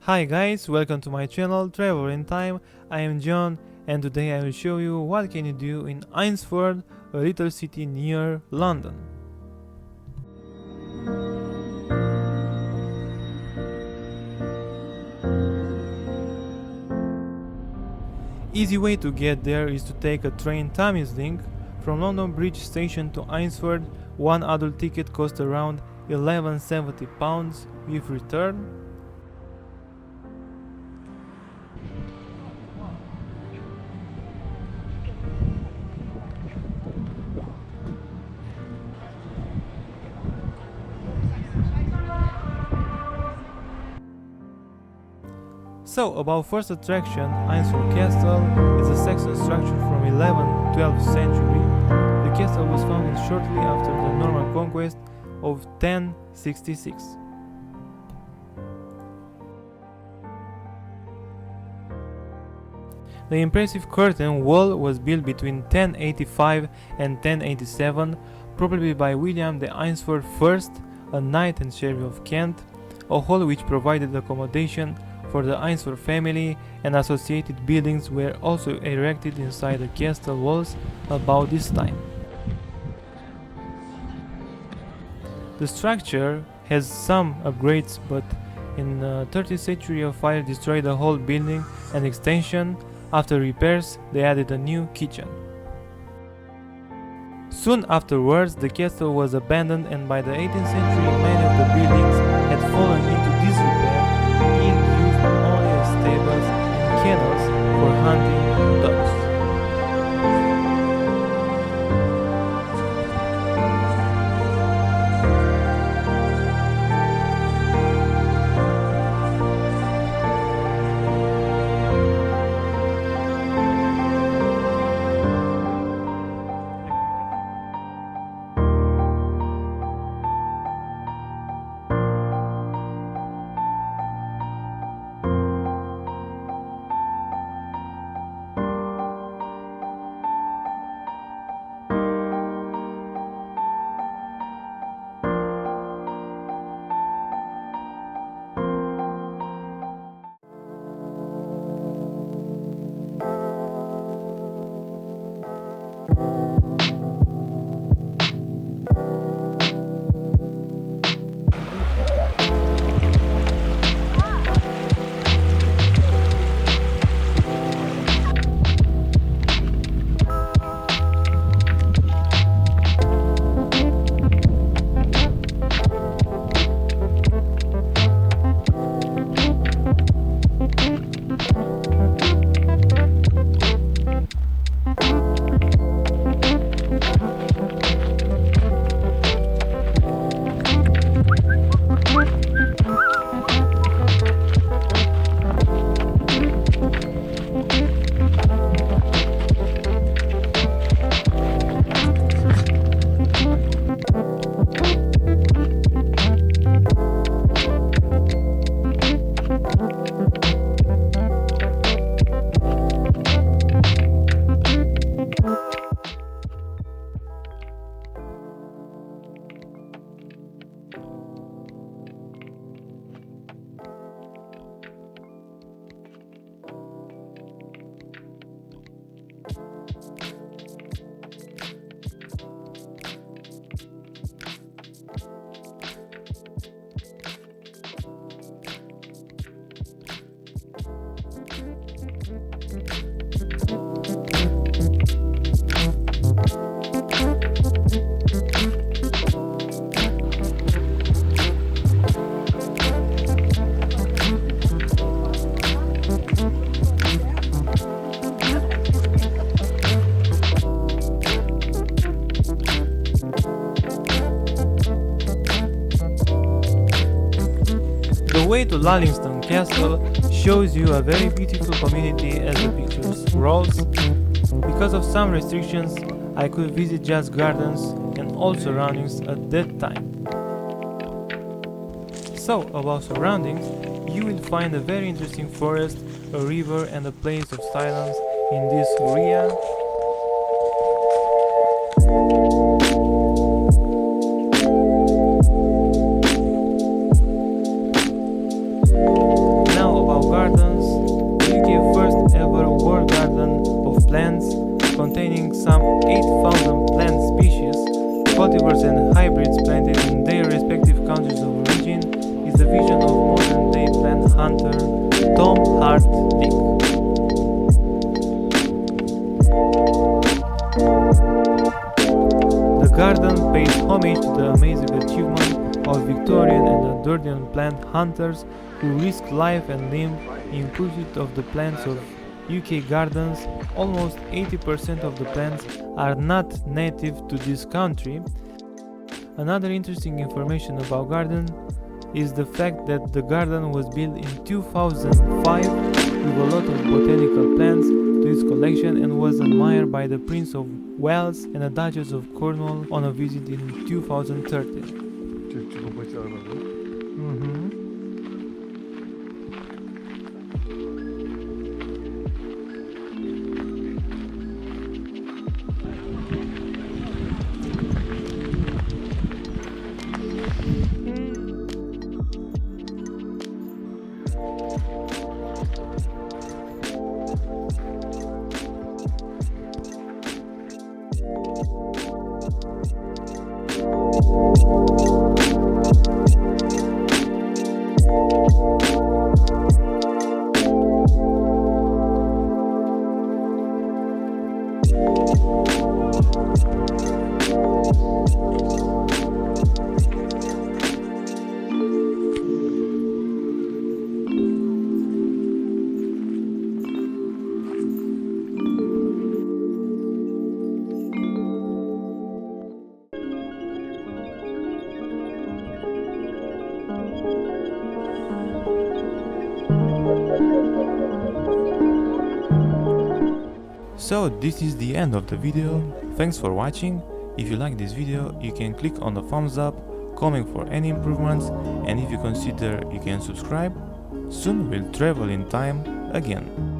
Hi guys, welcome to my channel Travel in Time. I am John and today I will show you what can you do in Eynsford, a little city near London. Easy way to get there is to take a train Thameslink from London Bridge Station to Eynsford. One adult ticket costs around £11.70 with return. So, about first attraction, Eynsford Castle is a Saxon structure from 11th-12th century. The castle was founded shortly after the Norman conquest of 1066. The impressive curtain wall was built between 1085 and 1087, probably by William the Eynsford I, a knight and sheriff of Kent, a hall which provided accommodation for the Eynsford family, and associated buildings were also erected inside the castle walls about this time. The structure has some upgrades, but in the 30th century a fire destroyed the whole building and extension. After repairs, they added a new kitchen. Soon afterwards, the castle was abandoned, and by the 18th century many of the buildings had fallen into disrepair, being used only as stables and kennels for hunting dogs. The way to Lullington Castle shows you a very beautiful community as the picture scrolls. Because of some restrictions, I could visit just gardens and all surroundings at that time. So, about surroundings, you will find a very interesting forest, a river and a place of silence in this area. Now 8,000 plant species, cultivars and hybrids planted in their respective countries of origin is the vision of modern-day plant hunter Tom Hart Dick. The garden pays homage to the amazing achievement of Victorian and Edwardian plant hunters who risked life and limb in pursuit of the plants of UK gardens. Almost 80% of the plants are not native to this country. Another interesting information about garden is the fact that the garden was built in 2005 with a lot of botanical plants to its collection and was admired by the Prince of Wales and the Duchess of Cornwall on a visit in 2013. So this is the end of the video. Thanks for watching. If you like this video, you can click on the thumbs up, comment for any improvements, and if you consider, you can subscribe. Soon we'll travel in time again.